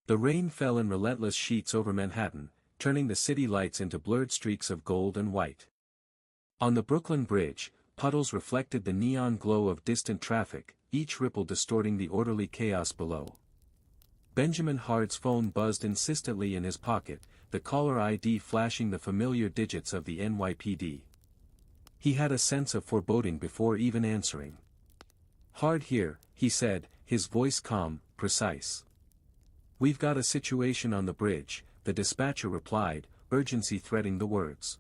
The rain fell in relentless sheets over Manhattan, turning the city lights into blurred streaks of gold and white. On the Brooklyn Bridge, puddles reflected the neon glow of distant traffic, each ripple distorting the orderly chaos below. Benjamin Hard's phone buzzed insistently in his pocket, the caller ID flashing the familiar digits of the NYPD. He had a sense of foreboding before even answering. "Hard here," he said, his voice calm, precise. "We've got a situation on the bridge," the dispatcher replied, urgency threading the words.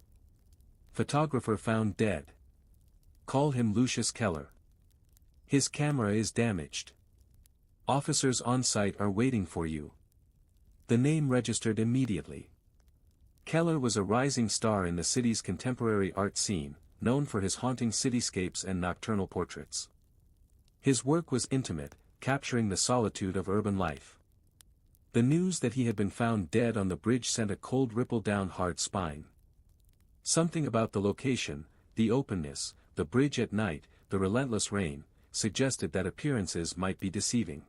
"Photographer found dead. Call him Lucius Keller. His camera is damaged. Officers on site are waiting for you." The name registered immediately. Keller was a rising star in the city's contemporary art scene, known for his haunting cityscapes and nocturnal portraits. His work was intimate, capturing the solitude of urban life. The news that he had been found dead on the bridge sent a cold ripple down Hard's spine. Something about the location, the openness, the bridge at night, the relentless rain, suggested that appearances might be deceiving.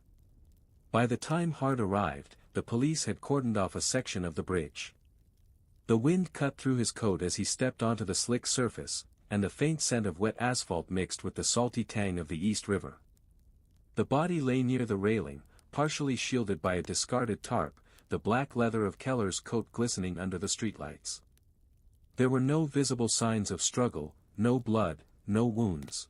By the time Hard arrived, the police had cordoned off a section of the bridge. The wind cut through his coat as he stepped onto the slick surface, and the faint scent of wet asphalt mixed with the salty tang of the East River. The body lay near the railing, partially shielded by a discarded tarp, the black leather of Keller's coat glistening under the streetlights. There were no visible signs of struggle, no blood, no wounds.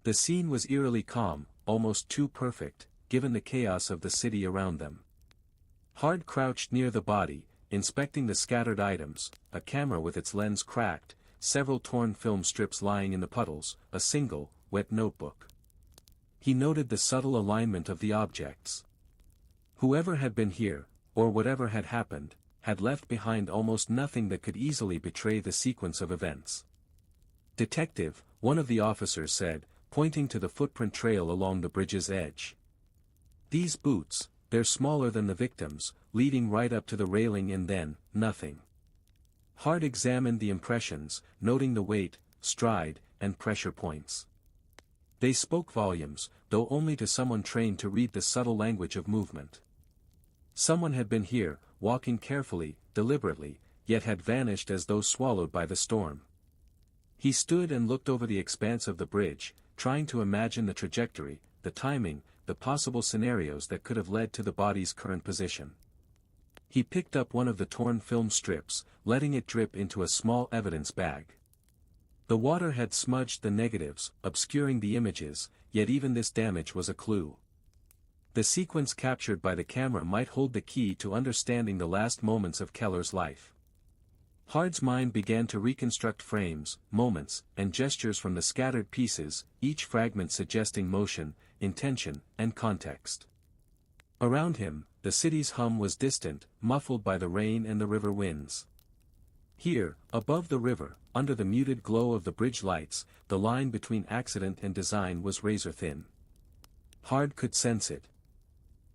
The scene was eerily calm, almost too perfect, given the chaos of the city around them. Hard crouched near the body, inspecting the scattered items, a camera with its lens cracked, several torn film strips lying in the puddles, a single, wet notebook. He noted the subtle alignment of the objects. Whoever had been here, or whatever had happened, had left behind almost nothing that could easily betray the sequence of events. "Detective," one of the officers said, pointing to the footprint trail along the bridge's edge. "These boots, they're smaller than the victims, leading right up to the railing and then, nothing." Hard examined the impressions, noting the weight, stride, and pressure points. They spoke volumes, though only to someone trained to read the subtle language of movement. Someone had been here, walking carefully, deliberately, yet had vanished as though swallowed by the storm. He stood and looked over the expanse of the bridge, trying to imagine the trajectory, the timing, the possible scenarios that could have led to the body's current position. He picked up one of the torn film strips, letting it drip into a small evidence bag. The water had smudged the negatives, obscuring the images, yet even this damage was a clue. The sequence captured by the camera might hold the key to understanding the last moments of Keller's life. Hard's mind began to reconstruct frames, moments, and gestures from the scattered pieces, each fragment suggesting motion, intention, and context. Around him, the city's hum was distant, muffled by the rain and the river winds. Here, above the river, under the muted glow of the bridge lights, the line between accident and design was razor-thin. Hard could sense it.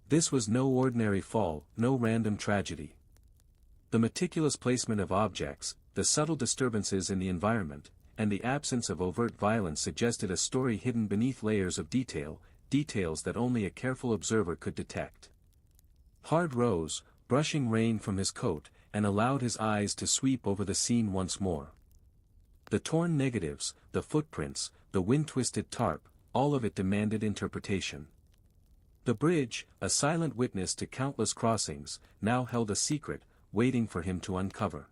This was no ordinary fall, no random tragedy. The meticulous placement of objects, the subtle disturbances in the environment, and the absence of overt violence suggested a story hidden beneath layers of detail, details that only a careful observer could detect. Hard rose, brushing rain from his coat, and allowed his eyes to sweep over the scene once more. The torn negatives, the footprints, the wind-twisted tarp, all of it demanded interpretation. The bridge, a silent witness to countless crossings, now held a secret, waiting for him to uncover.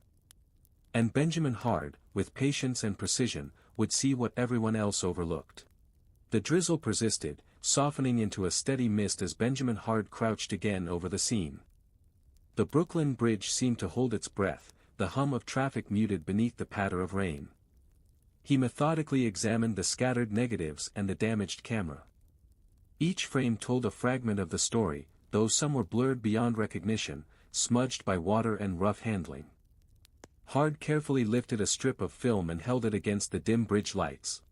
And Benjamin Hard, with patience and precision, would see what everyone else overlooked. The drizzle persisted, softening into a steady mist as Benjamin Hard crouched again over the scene. The Brooklyn Bridge seemed to hold its breath, the hum of traffic muted beneath the patter of rain. He methodically examined the scattered negatives and the damaged camera. Each frame told a fragment of the story, though some were blurred beyond recognition, smudged by water and rough handling. Hard carefully lifted a strip of film and held it against the dim bridge lights.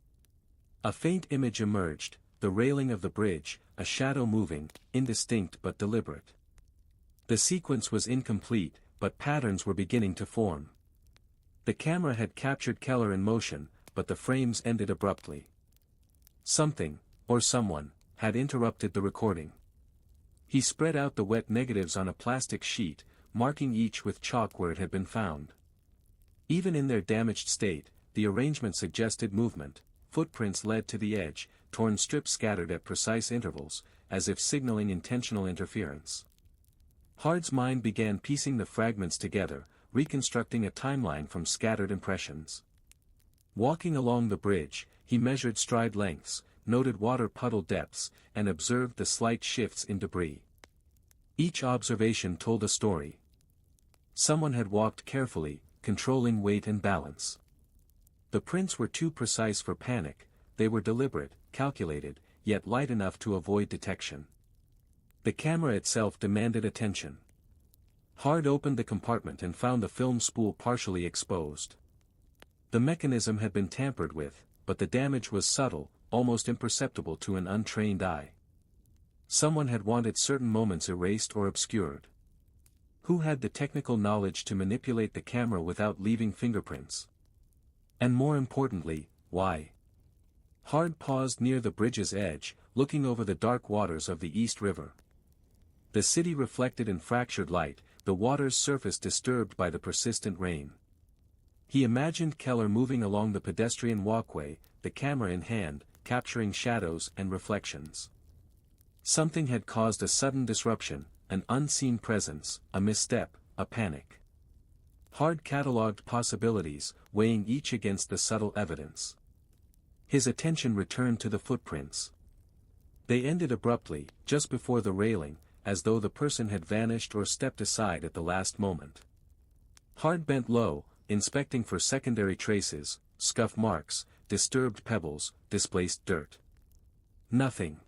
A faint image emerged, the railing of the bridge, a shadow moving, indistinct but deliberate. The sequence was incomplete, but patterns were beginning to form. The camera had captured Keller in motion, but the frames ended abruptly. Something, or someone, had interrupted the recording. He spread out the wet negatives on a plastic sheet, marking each with chalk where it had been found. Even in their damaged state, the arrangement suggested movement. Footprints led to the edge, torn strips scattered at precise intervals, as if signaling intentional interference. Hard's mind began piecing the fragments together, reconstructing a timeline from scattered impressions. Walking along the bridge, he measured stride lengths, noted water puddle depths, and observed the slight shifts in debris. Each observation told a story. Someone had walked carefully, controlling weight and balance. The prints were too precise for panic, they were deliberate, calculated, yet light enough to avoid detection. The camera itself demanded attention. Hard opened the compartment and found the film spool partially exposed. The mechanism had been tampered with, but the damage was subtle, almost imperceptible to an untrained eye. Someone had wanted certain moments erased or obscured. Who had the technical knowledge to manipulate the camera without leaving fingerprints? And more importantly, why? Hard paused near the bridge's edge, looking over the dark waters of the East River. The city reflected in fractured light, the water's surface disturbed by the persistent rain. He imagined Keller moving along the pedestrian walkway, the camera in hand, capturing shadows and reflections. Something had caused a sudden disruption, an unseen presence, a misstep, a panic. Hard catalogued possibilities, weighing each against the subtle evidence. His attention returned to the footprints. They ended abruptly, just before the railing, as though the person had vanished or stepped aside at the last moment. Hard bent low, inspecting for secondary traces, scuff marks, disturbed pebbles, displaced dirt. Nothing.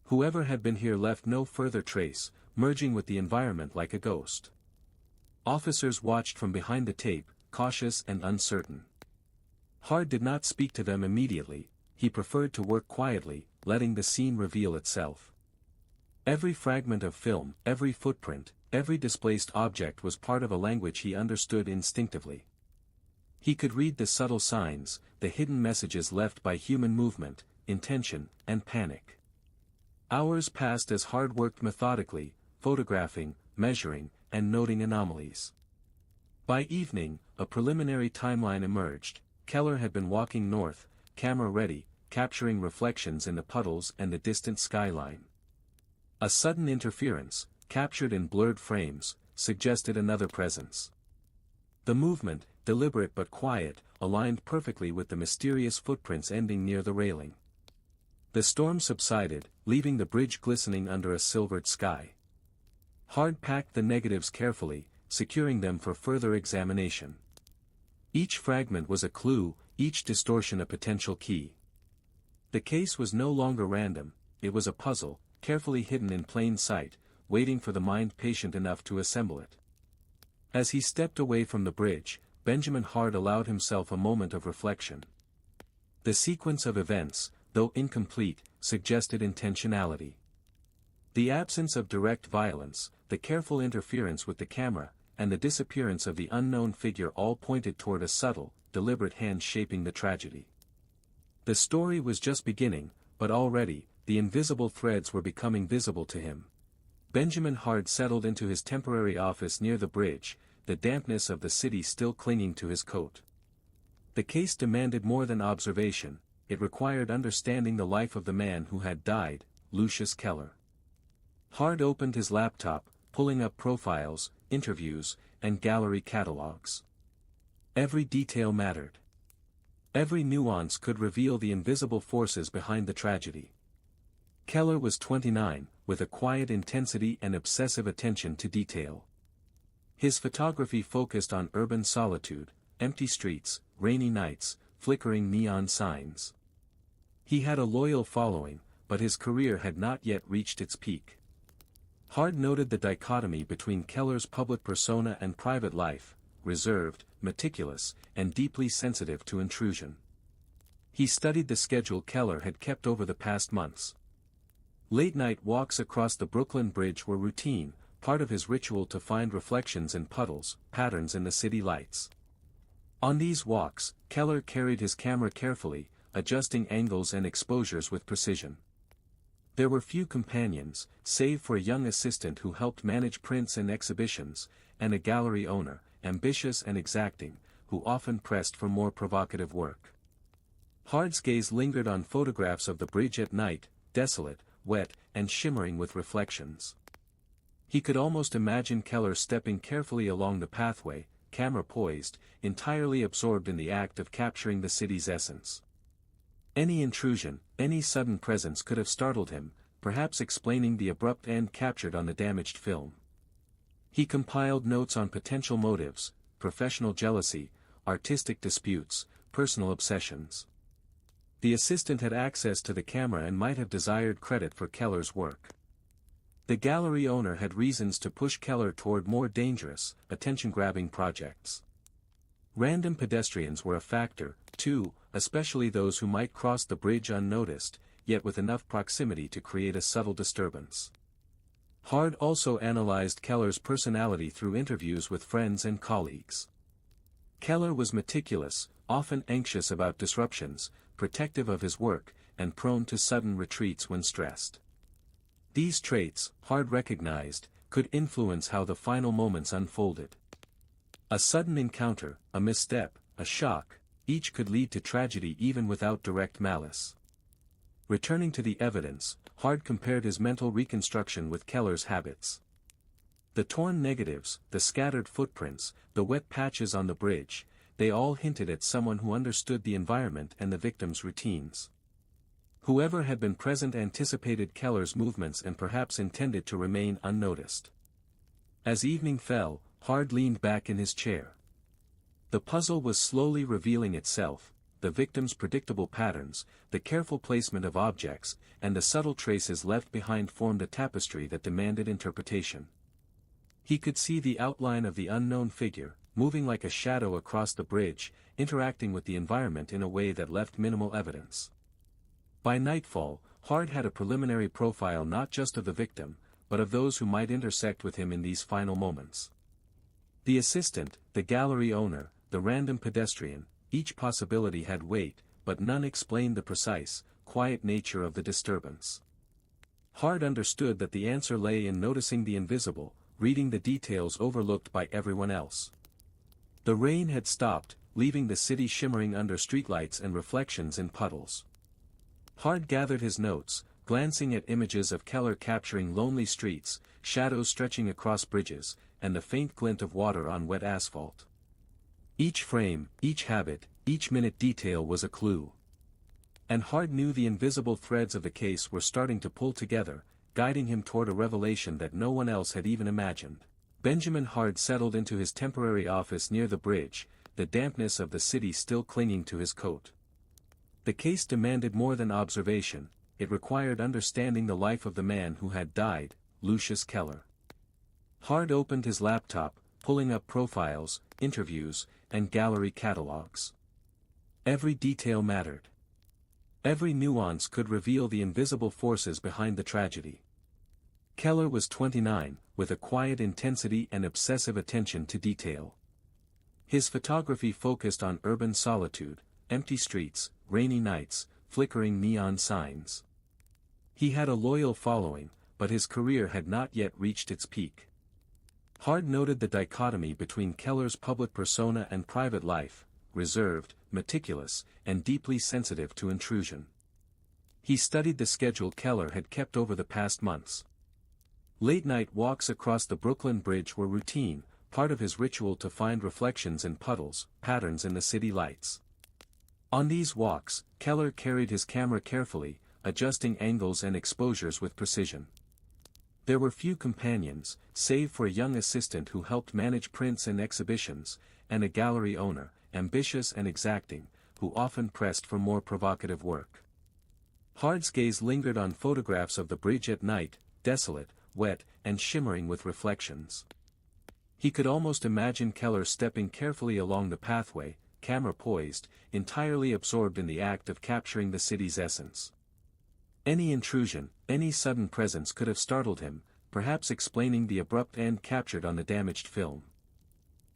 Whoever had been here left no further trace, merging with the environment like a ghost. Officers watched from behind the tape, cautious and uncertain. Hard did not speak to them immediately, he preferred to work quietly, letting the scene reveal itself. Every fragment of film, every footprint, every displaced object was part of a language he understood instinctively. He could read the subtle signs, the hidden messages left by human movement, intention, and panic. Hours passed as Hard worked methodically, photographing, measuring, and noting anomalies. By evening, a preliminary timeline emerged. Keller had been walking north, camera ready, capturing reflections in the puddles and the distant skyline. A sudden interference, captured in blurred frames, suggested another presence. The movement, deliberate but quiet, aligned perfectly with the mysterious footprints ending near the railing. The storm subsided, leaving the bridge glistening under a silvered sky. Hard packed the negatives carefully, securing them for further examination. Each fragment was a clue, each distortion a potential key. The case was no longer random, it was a puzzle, carefully hidden in plain sight, waiting for the mind patient enough to assemble it. As he stepped away from the bridge, Benjamin Hard allowed himself a moment of reflection. The sequence of events, though incomplete, suggested intentionality. The absence of direct violence, the careful interference with the camera, and the disappearance of the unknown figure all pointed toward a subtle, deliberate hand shaping the tragedy. The story was just beginning, but already, the invisible threads were becoming visible to him. Benjamin Hard settled into his temporary office near the bridge, the dampness of the city still clinging to his coat. The case demanded more than observation, it required understanding the life of the man who had died, Lucius Keller. Hard opened his laptop, pulling up profiles, interviews, and gallery catalogs. Every detail mattered. Every nuance could reveal the invisible forces behind the tragedy. Keller was 29, with a quiet intensity and obsessive attention to detail. His photography focused on urban solitude, empty streets, rainy nights, flickering neon signs. He had a loyal following, but his career had not yet reached its peak. Hard noted the dichotomy between Keller's public persona and private life, reserved, meticulous, and deeply sensitive to intrusion. He studied the schedule Keller had kept over the past months. Late-night walks across the Brooklyn Bridge were routine, part of his ritual to find reflections in puddles, patterns in the city lights. On these walks, Keller carried his camera carefully, adjusting angles and exposures with precision. There were few companions, save for a young assistant who helped manage prints and exhibitions, and a gallery owner, ambitious and exacting, who often pressed for more provocative work. Hard's gaze lingered on photographs of the bridge at night, desolate, wet, and shimmering with reflections. He could almost imagine Keller stepping carefully along the pathway, camera poised, entirely absorbed in the act of capturing the city's essence. Any intrusion, any sudden presence could have startled him, perhaps explaining the abrupt end captured on the damaged film. He compiled notes on potential motives, professional jealousy, artistic disputes, personal obsessions. The assistant had access to the camera and might have desired credit for Keller's work. The gallery owner had reasons to push Keller toward more dangerous, attention-grabbing projects. Random pedestrians were a factor, too, especially those who might cross the bridge unnoticed, yet with enough proximity to create a subtle disturbance. Hard also analyzed Keller's personality through interviews with friends and colleagues. Keller was meticulous, often anxious about disruptions, protective of his work, and prone to sudden retreats when stressed. These traits, Hard recognized, could influence how the final moments unfolded. A sudden encounter, a misstep, a shock, each could lead to tragedy even without direct malice. Returning to the evidence, Hard compared his mental reconstruction with Keller's habits. The torn negatives, the scattered footprints, the wet patches on the bridge, they all hinted at someone who understood the environment and the victim's routines. Whoever had been present anticipated Keller's movements and perhaps intended to remain unnoticed. As evening fell, Hard leaned back in his chair. The puzzle was slowly revealing itself, the victim's predictable patterns, the careful placement of objects, and the subtle traces left behind formed a tapestry that demanded interpretation. He could see the outline of the unknown figure, moving like a shadow across the bridge, interacting with the environment in a way that left minimal evidence. By nightfall, Hard had a preliminary profile not just of the victim, but of those who might intersect with him in these final moments. The assistant, the gallery owner, the random pedestrian, each possibility had weight, but none explained the precise, quiet nature of the disturbance. Hard understood that the answer lay in noticing the invisible, reading the details overlooked by everyone else. The rain had stopped, leaving the city shimmering under streetlights and reflections in puddles. Hard gathered his notes, glancing at images of Keller capturing lonely streets, shadows stretching across bridges, and the faint glint of water on wet asphalt. Each frame, each habit, each minute detail was a clue. And Hard knew the invisible threads of the case were starting to pull together, guiding him toward a revelation that no one else had even imagined. Benjamin Hard settled into his temporary office near the bridge, the dampness of the city still clinging to his coat. The case demanded more than observation, it required understanding the life of the man who had died, Lucius Keller. Hard opened his laptop, pulling up profiles, interviews, and gallery catalogs. Every detail mattered. Every nuance could reveal the invisible forces behind the tragedy. Keller was 29, with a quiet intensity and obsessive attention to detail. His photography focused on urban solitude, empty streets, rainy nights, flickering neon signs. He had a loyal following, but his career had not yet reached its peak. Hard noted the dichotomy between Keller's public persona and private life, reserved, meticulous, and deeply sensitive to intrusion. He studied the schedule Keller had kept over the past months. Late-night walks across the Brooklyn Bridge were routine, part of his ritual to find reflections in puddles, patterns in the city lights. On these walks, Keller carried his camera carefully, adjusting angles and exposures with precision. There were few companions, save for a young assistant who helped manage prints and exhibitions, and a gallery owner, ambitious and exacting, who often pressed for more provocative work. Hard's gaze lingered on photographs of the bridge at night, desolate, wet, and shimmering with reflections. He could almost imagine Keller stepping carefully along the pathway, camera poised, entirely absorbed in the act of capturing the city's essence. Any intrusion, any sudden presence could have startled him, perhaps explaining the abrupt end captured on the damaged film.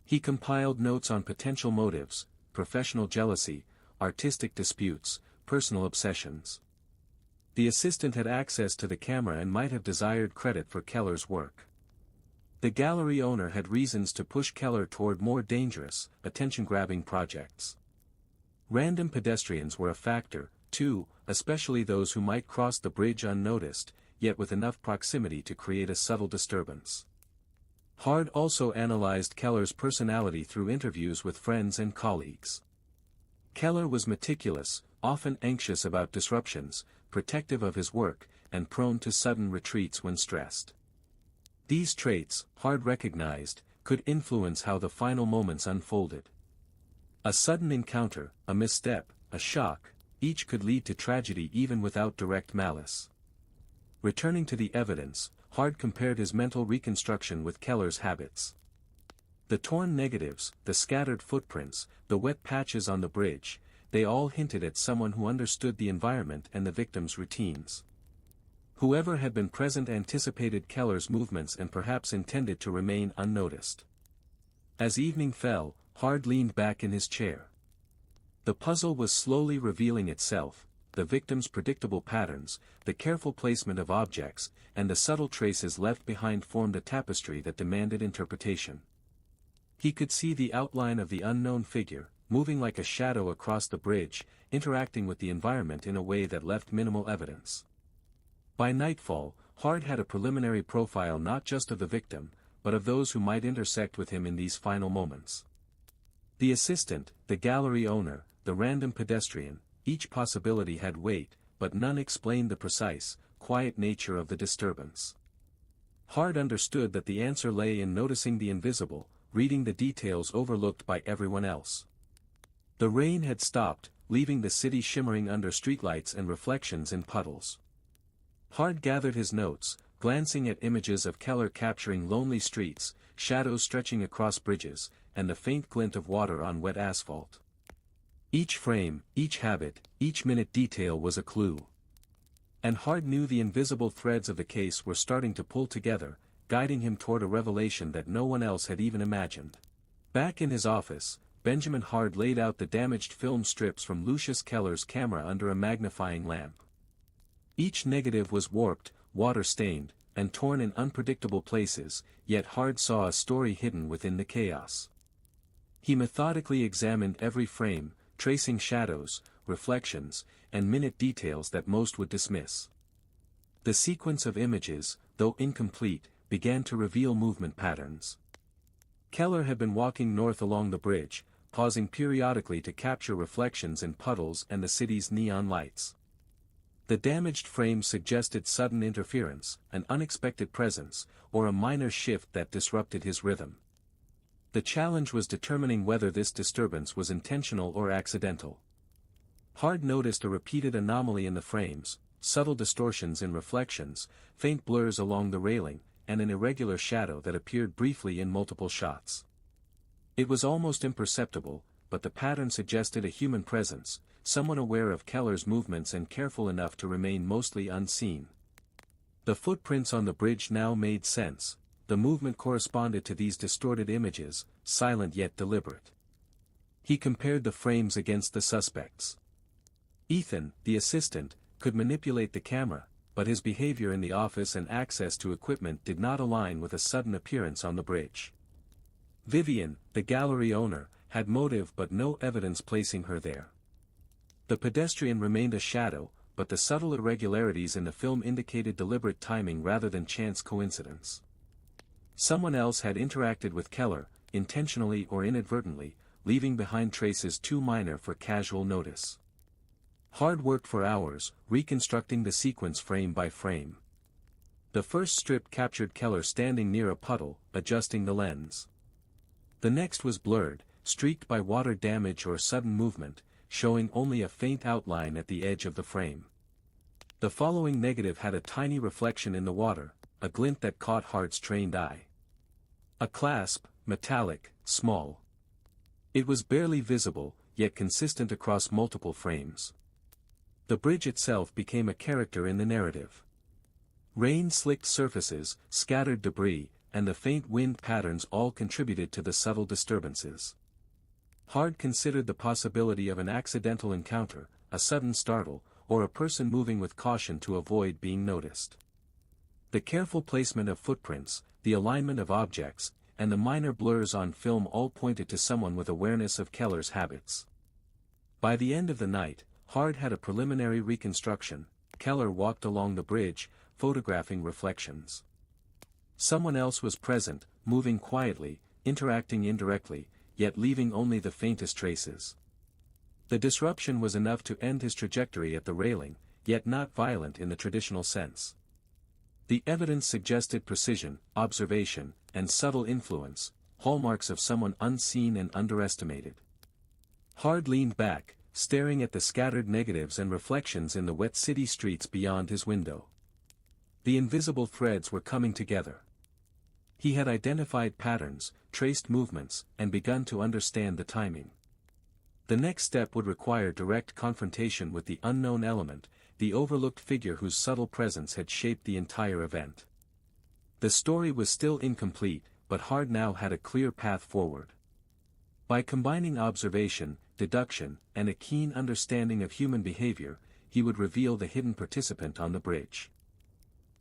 He compiled notes on potential motives, professional jealousy, artistic disputes, personal obsessions. The assistant had access to the camera and might have desired credit for Keller's work. The gallery owner had reasons to push Keller toward more dangerous, attention-grabbing projects. Random pedestrians were a factor, too, especially those who might cross the bridge unnoticed, yet with enough proximity to create a subtle disturbance. Hard also analyzed Keller's personality through interviews with friends and colleagues. Keller was meticulous, often anxious about disruptions, protective of his work, and prone to sudden retreats when stressed. These traits, Hard recognized, could influence how the final moments unfolded. A sudden encounter, a misstep, a shock, each could lead to tragedy even without direct malice. Returning to the evidence, Hard compared his mental reconstruction with Keller's habits. The torn negatives, the scattered footprints, the wet patches on the bridge, they all hinted at someone who understood the environment and the victim's routines. Whoever had been present anticipated Keller's movements and perhaps intended to remain unnoticed. As evening fell, Hard leaned back in his chair. The puzzle was slowly revealing itself, the victim's predictable patterns, the careful placement of objects, and the subtle traces left behind formed a tapestry that demanded interpretation. He could see the outline of the unknown figure, moving like a shadow across the bridge, interacting with the environment in a way that left minimal evidence. By nightfall, Hard had a preliminary profile not just of the victim, but of those who might intersect with him in these final moments. The assistant, the gallery owner, the random pedestrian, each possibility had weight, but none explained the precise, quiet nature of the disturbance. Hard understood that the answer lay in noticing the invisible, reading the details overlooked by everyone else. The rain had stopped, leaving the city shimmering under streetlights and reflections in puddles. Hard gathered his notes, glancing at images of Keller capturing lonely streets, shadows stretching across bridges, and the faint glint of water on wet asphalt. Each frame, each habit, each minute detail was a clue. And Hard knew the invisible threads of the case were starting to pull together, guiding him toward a revelation that no one else had even imagined. Back in his office, Benjamin Hard laid out the damaged film strips from Lucius Keller's camera under a magnifying lamp. Each negative was warped, water-stained, and torn in unpredictable places, yet Hard saw a story hidden within the chaos. He methodically examined every frame, tracing shadows, reflections, and minute details that most would dismiss. The sequence of images, though incomplete, began to reveal movement patterns. Keller had been walking north along the bridge, pausing periodically to capture reflections in puddles and the city's neon lights. The damaged frame suggested sudden interference, an unexpected presence, or a minor shift that disrupted his rhythm. The challenge was determining whether this disturbance was intentional or accidental. Hard noticed a repeated anomaly in the frames, subtle distortions in reflections, faint blurs along the railing, and an irregular shadow that appeared briefly in multiple shots. It was almost imperceptible, but the pattern suggested a human presence, someone aware of Keller's movements and careful enough to remain mostly unseen. The footprints on the bridge now made sense. The movement corresponded to these distorted images, silent yet deliberate. He compared the frames against the suspects. Ethan, the assistant, could manipulate the camera, but his behavior in the office and access to equipment did not align with a sudden appearance on the bridge. Vivian, the gallery owner, had motive but no evidence placing her there. The pedestrian remained a shadow, but the subtle irregularities in the film indicated deliberate timing rather than chance coincidence. Someone else had interacted with Keller, intentionally or inadvertently, leaving behind traces too minor for casual notice. Hard worked for hours, reconstructing the sequence frame by frame. The first strip captured Keller standing near a puddle, adjusting the lens. The next was blurred, streaked by water damage or sudden movement, showing only a faint outline at the edge of the frame. The following negative had a tiny reflection in the water, a glint that caught Hard's trained eye. A clasp, metallic, small. It was barely visible, yet consistent across multiple frames. The bridge itself became a character in the narrative. Rain-slicked surfaces, scattered debris, and the faint wind patterns all contributed to the subtle disturbances. Hard considered the possibility of an accidental encounter, a sudden startle, or a person moving with caution to avoid being noticed. The careful placement of footprints, the alignment of objects, and the minor blurs on film all pointed to someone with awareness of Keller's habits. By the end of the night, Hard had a preliminary reconstruction. Keller walked along the bridge, photographing reflections. Someone else was present, moving quietly, interacting indirectly, yet leaving only the faintest traces. The disruption was enough to end his trajectory at the railing, yet not violent in the traditional sense. The evidence suggested precision, observation, and subtle influence, hallmarks of someone unseen and underestimated. Hard leaned back, staring at the scattered negatives and reflections in the wet city streets beyond his window. The invisible threads were coming together. He had identified patterns, traced movements, and begun to understand the timing. The next step would require direct confrontation with the unknown element, the overlooked figure whose subtle presence had shaped the entire event. The story was still incomplete, but Hard now had a clear path forward. By combining observation, deduction, and a keen understanding of human behavior, he would reveal the hidden participant on the bridge.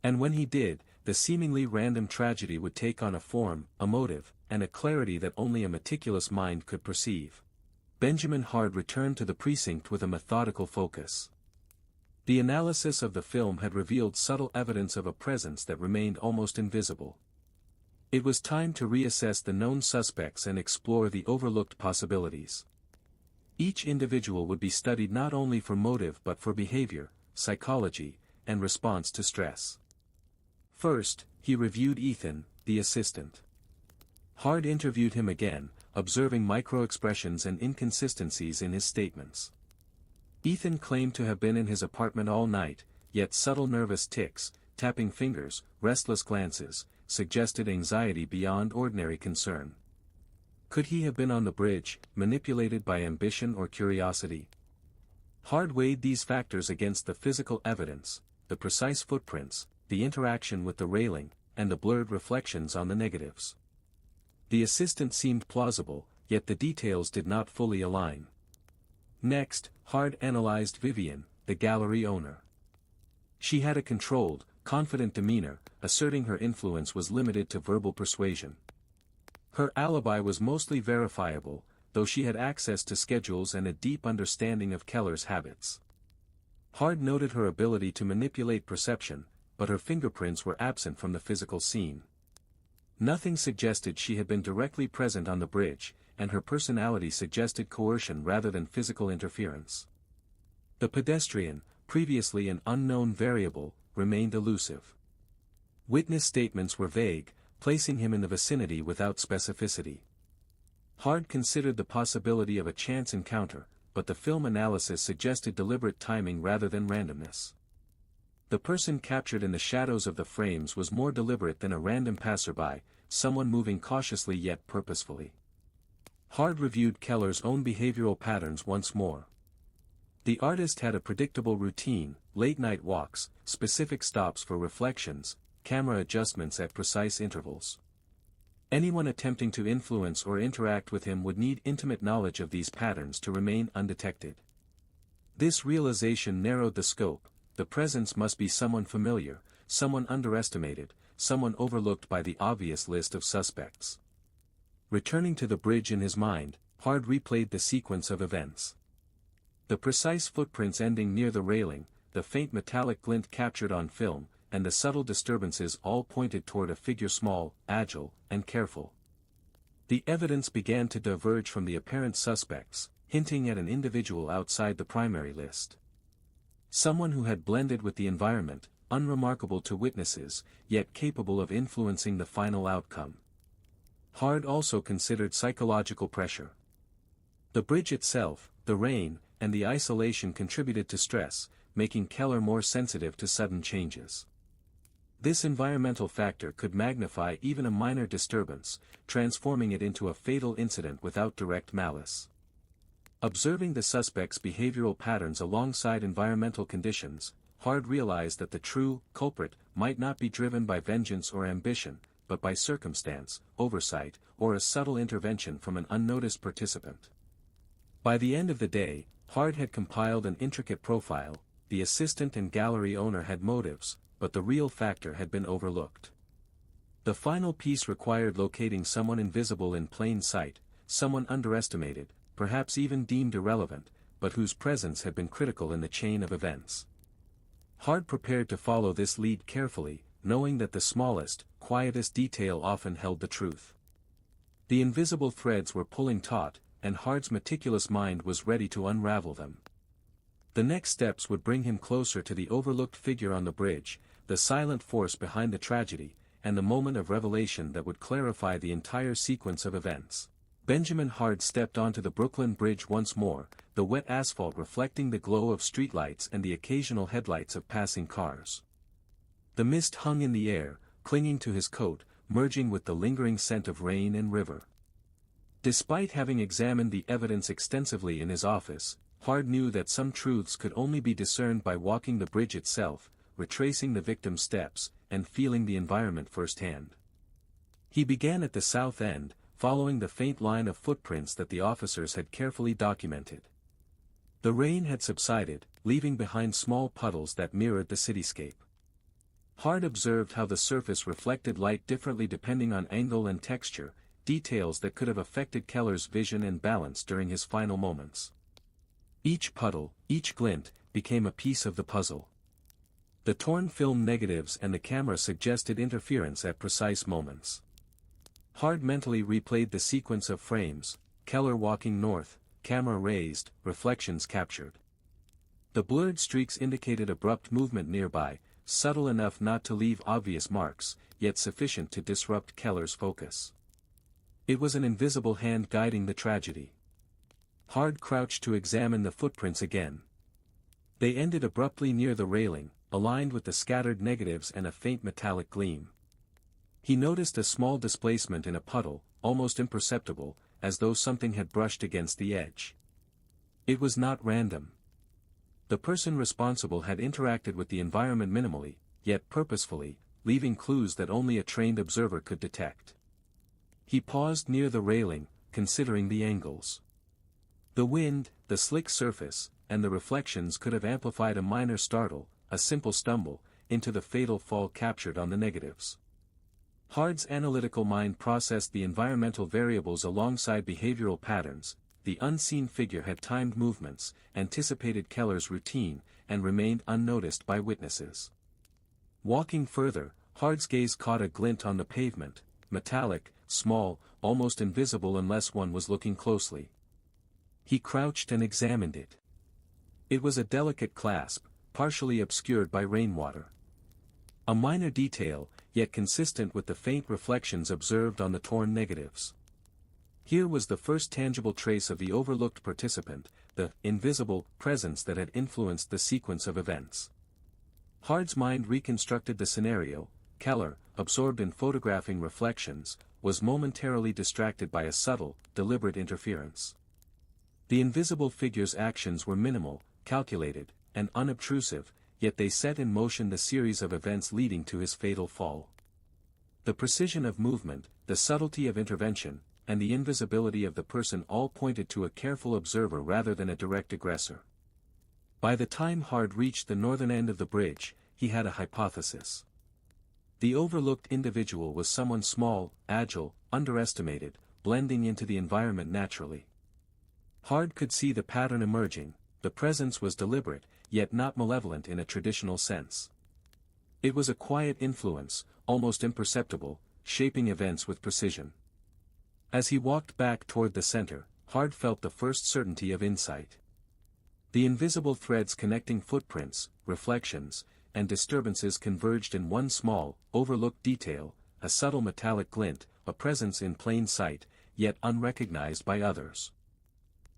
And when he did, the seemingly random tragedy would take on a form, a motive, and a clarity that only a meticulous mind could perceive. Benjamin Hard returned to the precinct with a methodical focus. The analysis of the film had revealed subtle evidence of a presence that remained almost invisible. It was time to reassess the known suspects and explore the overlooked possibilities. Each individual would be studied not only for motive but for behavior, psychology, and response to stress. First, he reviewed Ethan, the assistant. Hard interviewed him again, observing micro-expressions and inconsistencies in his statements. Ethan claimed to have been in his apartment all night, yet subtle nervous tics, tapping fingers, restless glances, suggested anxiety beyond ordinary concern. Could he have been on the bridge, manipulated by ambition or curiosity? Hard weighed these factors against the physical evidence, the precise footprints, the interaction with the railing, and the blurred reflections on the negatives. The assistant seemed plausible, yet the details did not fully align. Next, Hard analyzed Vivian, the gallery owner. She had a controlled, confident demeanor, asserting her influence was limited to verbal persuasion. Her alibi was mostly verifiable, though she had access to schedules and a deep understanding of Keller's habits. Hard noted her ability to manipulate perception, but her fingerprints were absent from the physical scene. Nothing suggested she had been directly present on the bridge, and her personality suggested coercion rather than physical interference. The pedestrian, previously an unknown variable, remained elusive. Witness statements were vague, placing him in the vicinity without specificity. Hard considered the possibility of a chance encounter, but the film analysis suggested deliberate timing rather than randomness. The person captured in the shadows of the frames was more deliberate than a random passerby, someone moving cautiously yet purposefully. Hard reviewed Keller's own behavioral patterns once more. The artist had a predictable routine, late-night walks, specific stops for reflections, camera adjustments at precise intervals. Anyone attempting to influence or interact with him would need intimate knowledge of these patterns to remain undetected. This realization narrowed the scope. The presence must be someone familiar, someone underestimated, someone overlooked by the obvious list of suspects. Returning to the bridge in his mind, Hard replayed the sequence of events. The precise footprints ending near the railing, the faint metallic glint captured on film, and the subtle disturbances all pointed toward a figure small, agile, and careful. The evidence began to diverge from the apparent suspects, hinting at an individual outside the primary list. Someone who had blended with the environment, unremarkable to witnesses, yet capable of influencing the final outcome. Hard also considered psychological pressure. The bridge itself, the rain, and the isolation contributed to stress, making Keller more sensitive to sudden changes. This environmental factor could magnify even a minor disturbance, transforming it into a fatal incident without direct malice. Observing the suspect's behavioral patterns alongside environmental conditions, Hard realized that the true culprit might not be driven by vengeance or ambition, but by circumstance, oversight, or a subtle intervention from an unnoticed participant. By the end of the day, Hard had compiled an intricate profile, the assistant and gallery owner had motives, but the real factor had been overlooked. The final piece required locating someone invisible in plain sight, someone underestimated, perhaps even deemed irrelevant, but whose presence had been critical in the chain of events. Hard prepared to follow this lead carefully, knowing that the smallest, quietest detail often held the truth. The invisible threads were pulling taut, and Hard's meticulous mind was ready to unravel them. The next steps would bring him closer to the overlooked figure on the bridge, the silent force behind the tragedy, and the moment of revelation that would clarify the entire sequence of events. Benjamin Hard stepped onto the Brooklyn Bridge once more, the wet asphalt reflecting the glow of streetlights and the occasional headlights of passing cars. The mist hung in the air, clinging to his coat, merging with the lingering scent of rain and river. Despite having examined the evidence extensively in his office, Hard knew that some truths could only be discerned by walking the bridge itself, retracing the victim's steps, and feeling the environment firsthand. He began at the south end, following the faint line of footprints that the officers had carefully documented. The rain had subsided, leaving behind small puddles that mirrored the cityscape. Hard observed how the surface reflected light differently depending on angle and texture, details that could have affected Keller's vision and balance during his final moments. Each puddle, each glint, became a piece of the puzzle. The torn film negatives and the camera suggested interference at precise moments. Hard mentally replayed the sequence of frames: Keller walking north, camera raised, reflections captured. The blurred streaks indicated abrupt movement nearby, subtle enough not to leave obvious marks, yet sufficient to disrupt Keller's focus. It was an invisible hand guiding the tragedy. Hard crouched to examine the footprints again. They ended abruptly near the railing, aligned with the scattered negatives and a faint metallic gleam. He noticed a small displacement in a puddle, almost imperceptible, as though something had brushed against the edge. It was not random. The person responsible had interacted with the environment minimally, yet purposefully, leaving clues that only a trained observer could detect. He paused near the railing, considering the angles. The wind, the slick surface, and the reflections could have amplified a minor startle, a simple stumble, into the fatal fall captured on the negatives. Hard's analytical mind processed the environmental variables alongside behavioral patterns. The unseen figure had timed movements, anticipated Keller's routine, and remained unnoticed by witnesses. Walking further, Hard's gaze caught a glint on the pavement, metallic, small, almost invisible unless one was looking closely. He crouched and examined it. It was a delicate clasp, partially obscured by rainwater. A minor detail, yet consistent with the faint reflections observed on the torn negatives. Here was the first tangible trace of the overlooked participant, the invisible presence that had influenced the sequence of events. Hard's mind reconstructed the scenario. Keller, absorbed in photographing reflections, was momentarily distracted by a subtle, deliberate interference. The invisible figure's actions were minimal, calculated, and unobtrusive, yet they set in motion the series of events leading to his fatal fall. The precision of movement, the subtlety of intervention, and the invisibility of the person all pointed to a careful observer rather than a direct aggressor. By the time Hard reached the northern end of the bridge, he had a hypothesis. The overlooked individual was someone small, agile, underestimated, blending into the environment naturally. Hard could see the pattern emerging. The presence was deliberate, yet not malevolent in a traditional sense. It was a quiet influence, almost imperceptible, shaping events with precision. As he walked back toward the center, Hard felt the first certainty of insight. The invisible threads connecting footprints, reflections, and disturbances converged in one small, overlooked detail, a subtle metallic glint, a presence in plain sight, yet unrecognized by others.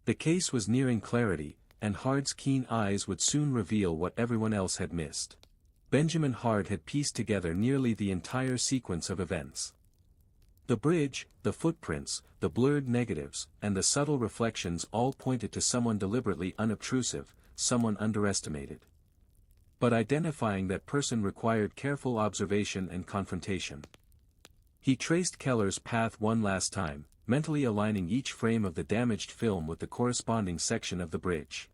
The case was nearing clarity, and Hard's keen eyes would soon reveal what everyone else had missed. Benjamin Hard had pieced together nearly the entire sequence of events. The bridge, the footprints, the blurred negatives, and the subtle reflections all pointed to someone deliberately unobtrusive, someone underestimated. But identifying that person required careful observation and confrontation. He traced Keller's path one last time, mentally aligning each frame of the damaged film with the corresponding section of the bridge.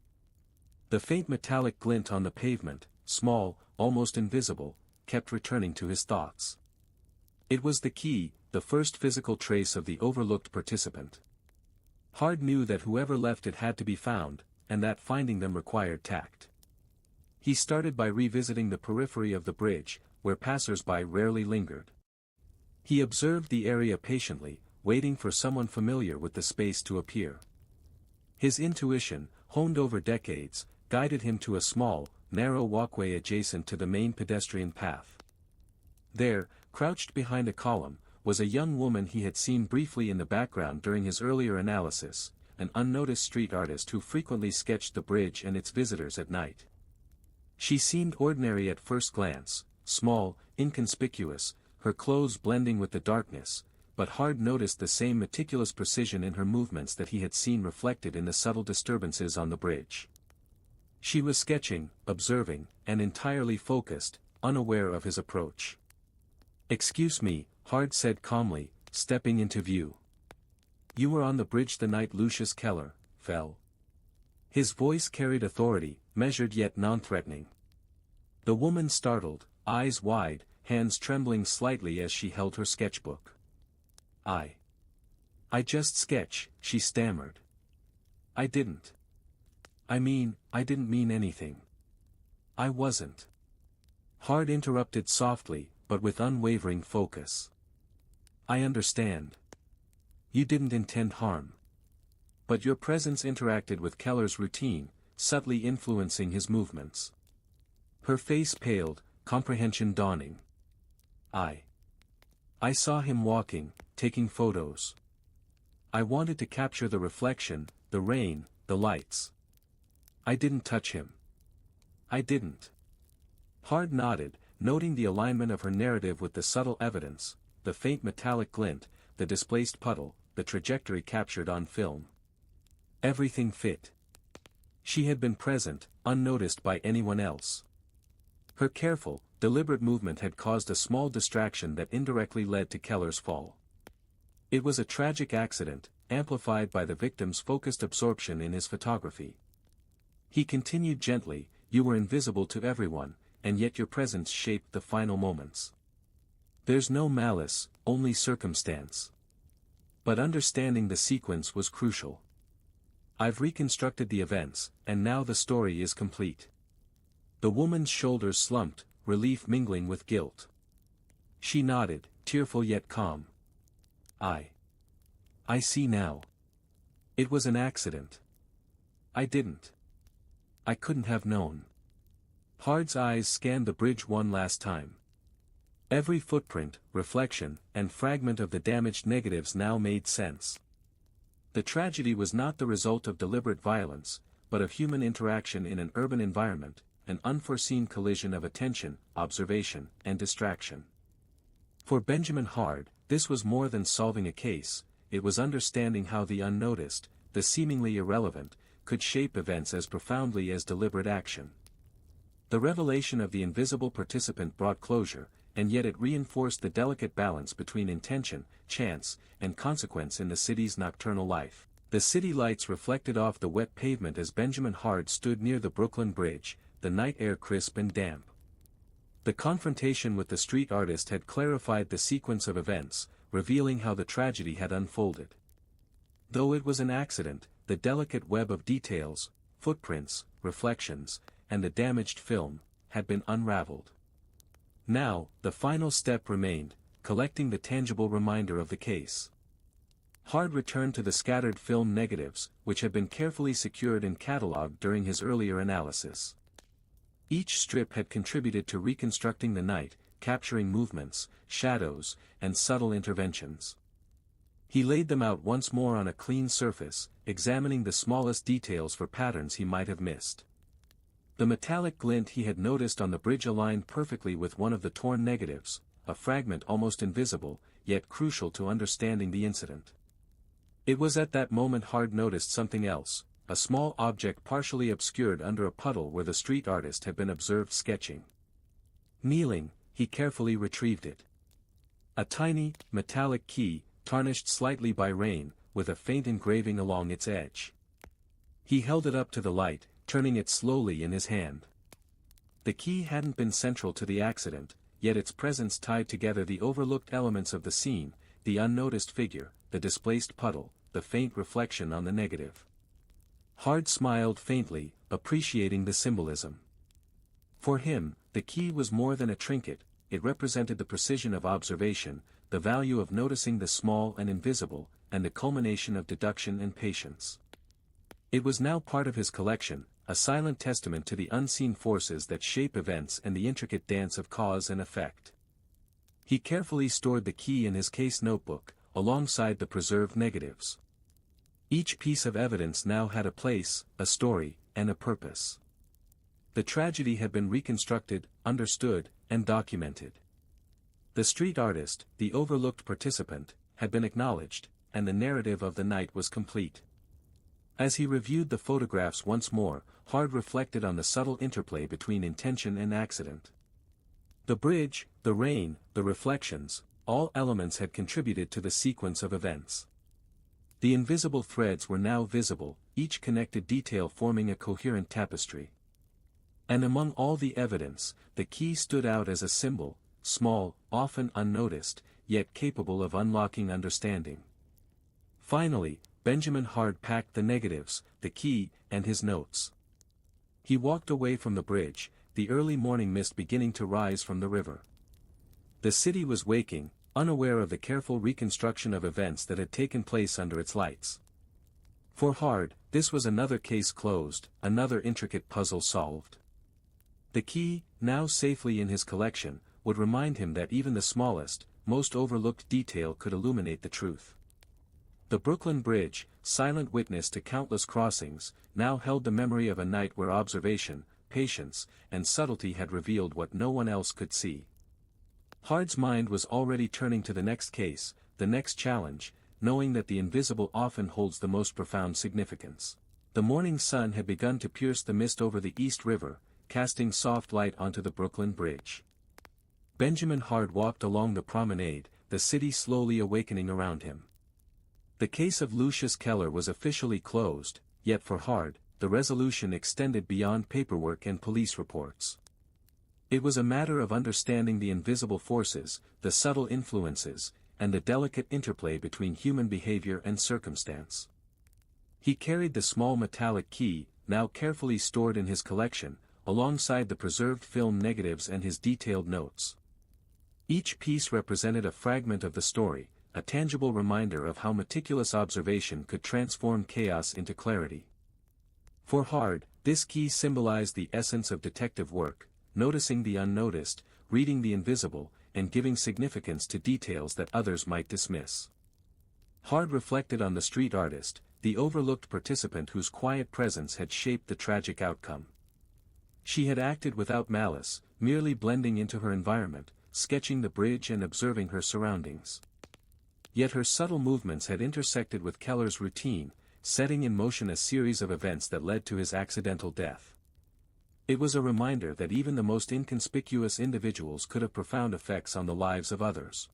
The faint metallic glint on the pavement, small, almost invisible, kept returning to his thoughts. It was the key, the first physical trace of the overlooked participant. Hard knew that whoever left it had to be found, and that finding them required tact. He started by revisiting the periphery of the bridge, where passers-by rarely lingered. He observed the area patiently, waiting for someone familiar with the space to appear. His intuition, honed over decades, guided him to a small, narrow walkway adjacent to the main pedestrian path. There, crouched behind a column, was a young woman he had seen briefly in the background during his earlier analysis, an unnoticed street artist who frequently sketched the bridge and its visitors at night. She seemed ordinary at first glance, small, inconspicuous, her clothes blending with the darkness, but Hard noticed the same meticulous precision in her movements that he had seen reflected in the subtle disturbances on the bridge. She was sketching, observing, and entirely focused, unaware of his approach. "Excuse me," Hard said calmly, stepping into view. "You were on the bridge the night Lucius Keller fell." His voice carried authority, measured yet non-threatening. The woman startled, eyes wide, hands trembling slightly as she held her sketchbook. I just sketch," she stammered. I didn't mean anything. I wasn't." Hard interrupted softly, but with unwavering focus. "I understand. You didn't intend harm. But your presence interacted with Keller's routine, subtly influencing his movements." Her face paled, comprehension dawning. I saw him walking, taking photos. I wanted to capture the reflection, the rain, the lights. I didn't touch him. I didn't." Hard nodded, noting the alignment of her narrative with the subtle evidence, the faint metallic glint, the displaced puddle, the trajectory captured on film. Everything fit. She had been present, unnoticed by anyone else. Her careful, deliberate movement had caused a small distraction that indirectly led to Keller's fall. It was a tragic accident, amplified by the victim's focused absorption in his photography. He continued gently, "You were invisible to everyone, and yet your presence shaped the final moments. There's no malice, only circumstance. But understanding the sequence was crucial. I've reconstructed the events, and now the story is complete." The woman's shoulders slumped, relief mingling with guilt. She nodded, tearful yet calm. I see now. It was an accident. I couldn't have known." Hard's eyes scanned the bridge one last time. Every footprint, reflection, and fragment of the damaged negatives now made sense. The tragedy was not the result of deliberate violence, but of human interaction in an urban environment, an unforeseen collision of attention, observation, and distraction. For Benjamin Hard, this was more than solving a case, it was understanding how the unnoticed, the seemingly irrelevant, could shape events as profoundly as deliberate action. The revelation of the invisible participant brought closure, and yet it reinforced the delicate balance between intention, chance, and consequence in the city's nocturnal life. The city lights reflected off the wet pavement as Benjamin Hard stood near the Brooklyn Bridge, the night air crisp and damp. The confrontation with the street artist had clarified the sequence of events, revealing how the tragedy had unfolded. Though it was an accident, the delicate web of details, footprints, reflections, and the damaged film, had been unraveled. Now, the final step remained, collecting the tangible reminder of the case. Hard returned to the scattered film negatives, which had been carefully secured and catalogued during his earlier analysis. Each strip had contributed to reconstructing the night, capturing movements, shadows, and subtle interventions. He laid them out once more on a clean surface, examining the smallest details for patterns he might have missed. The metallic glint he had noticed on the bridge aligned perfectly with one of the torn negatives, a fragment almost invisible, yet crucial to understanding the incident. It was at that moment Hard noticed something else, a small object partially obscured under a puddle where the street artist had been observed sketching. Kneeling, he carefully retrieved it. A tiny, metallic key, tarnished slightly by rain, with a faint engraving along its edge. He held it up to the light, turning it slowly in his hand. The key hadn't been central to the accident, yet its presence tied together the overlooked elements of the scene, the unnoticed figure, the displaced puddle, the faint reflection on the negative. Hard smiled faintly, appreciating the symbolism. For him, the key was more than a trinket, it represented the precision of observation, the value of noticing the small and invisible, and the culmination of deduction and patience. It was now part of his collection, a silent testament to the unseen forces that shape events and the intricate dance of cause and effect. He carefully stored the key in his case notebook, alongside the preserved negatives. Each piece of evidence now had a place, a story, and a purpose. The tragedy had been reconstructed, understood, and documented. The street artist, the overlooked participant, had been acknowledged, and the narrative of the night was complete. As he reviewed the photographs once more, Hard reflected on the subtle interplay between intention and accident. The bridge, the rain, the reflections, all elements had contributed to the sequence of events. The invisible threads were now visible, each connected detail forming a coherent tapestry. And among all the evidence, the key stood out as a symbol, small, often unnoticed, yet capable of unlocking understanding. Finally, Benjamin Hard packed the negatives, the key, and his notes. He walked away from the bridge, the early morning mist beginning to rise from the river. The city was waking, unaware of the careful reconstruction of events that had taken place under its lights. For Hard, this was another case closed, another intricate puzzle solved. The key, now safely in his collection, would remind him that even the smallest, most overlooked detail could illuminate the truth. The Brooklyn Bridge, silent witness to countless crossings, now held the memory of a night where observation, patience, and subtlety had revealed what no one else could see. Hard's mind was already turning to the next case, the next challenge, knowing that the invisible often holds the most profound significance. The morning sun had begun to pierce the mist over the East River, casting soft light onto the Brooklyn Bridge. Benjamin Hard walked along the promenade, the city slowly awakening around him. The case of Lucius Keller was officially closed, yet for Hard, the resolution extended beyond paperwork and police reports. It was a matter of understanding the invisible forces, the subtle influences, and the delicate interplay between human behavior and circumstance. He carried the small metallic key, now carefully stored in his collection, alongside the preserved film negatives and his detailed notes. Each piece represented a fragment of the story, a tangible reminder of how meticulous observation could transform chaos into clarity. For Hard, this key symbolized the essence of detective work, noticing the unnoticed, reading the invisible, and giving significance to details that others might dismiss. Hard reflected on the street artist, the overlooked participant whose quiet presence had shaped the tragic outcome. She had acted without malice, merely blending into her environment, sketching the bridge and observing her surroundings. Yet her subtle movements had intersected with Keller's routine, setting in motion a series of events that led to his accidental death. It was a reminder that even the most inconspicuous individuals could have profound effects on the lives of others.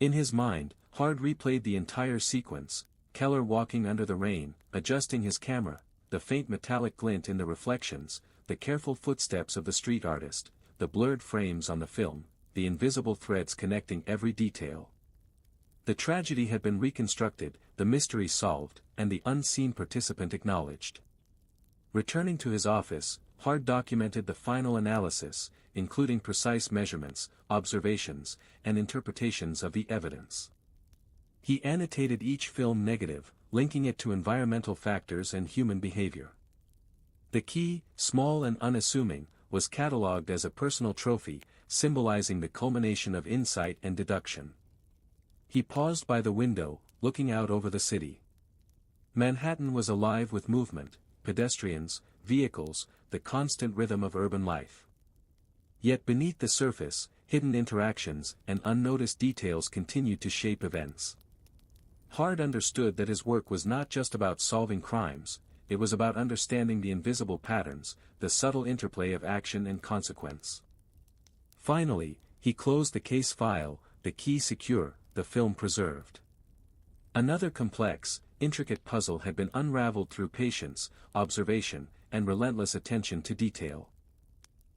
In his mind, Hard replayed the entire sequence, Keller walking under the rain, adjusting his camera, the faint metallic glint in the reflections, the careful footsteps of the street artist, the blurred frames on the film, the invisible threads connecting every detail. The tragedy had been reconstructed, the mystery solved, and the unseen participant acknowledged. Returning to his office, Hard documented the final analysis, including precise measurements, observations, and interpretations of the evidence. He annotated each film negative, linking it to environmental factors and human behavior. The key, small and unassuming, was catalogued as a personal trophy, symbolizing the culmination of insight and deduction. He paused by the window, looking out over the city. Manhattan was alive with movement, pedestrians, vehicles, the constant rhythm of urban life. Yet beneath the surface, hidden interactions and unnoticed details continued to shape events. Hard understood that his work was not just about solving crimes, it was about understanding the invisible patterns, the subtle interplay of action and consequence. Finally, he closed the case file, the key secure, the film preserved. Another complex, intricate puzzle had been unraveled through patience, observation, and relentless attention to detail.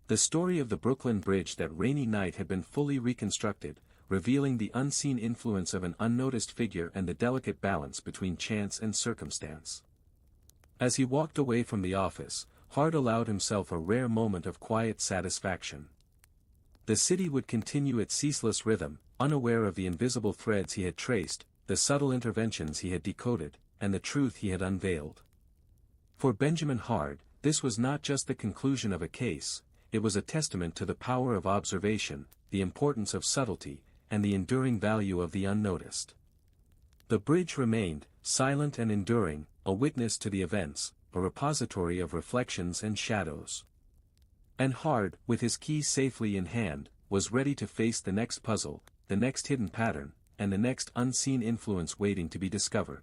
The story of the Brooklyn Bridge that rainy night had been fully reconstructed, revealing the unseen influence of an unnoticed figure and the delicate balance between chance and circumstance. As he walked away from the office, Hart allowed himself a rare moment of quiet satisfaction. The city would continue its ceaseless rhythm, unaware of the invisible threads he had traced, the subtle interventions he had decoded, and the truth he had unveiled. For Benjamin Hart, this was not just the conclusion of a case, it was a testament to the power of observation, the importance of subtlety, and the enduring value of the unnoticed. The bridge remained, silent and enduring, a witness to the events, a repository of reflections and shadows. And Hart, with his key safely in hand, was ready to face the next puzzle, the next hidden pattern, and the next unseen influence waiting to be discovered.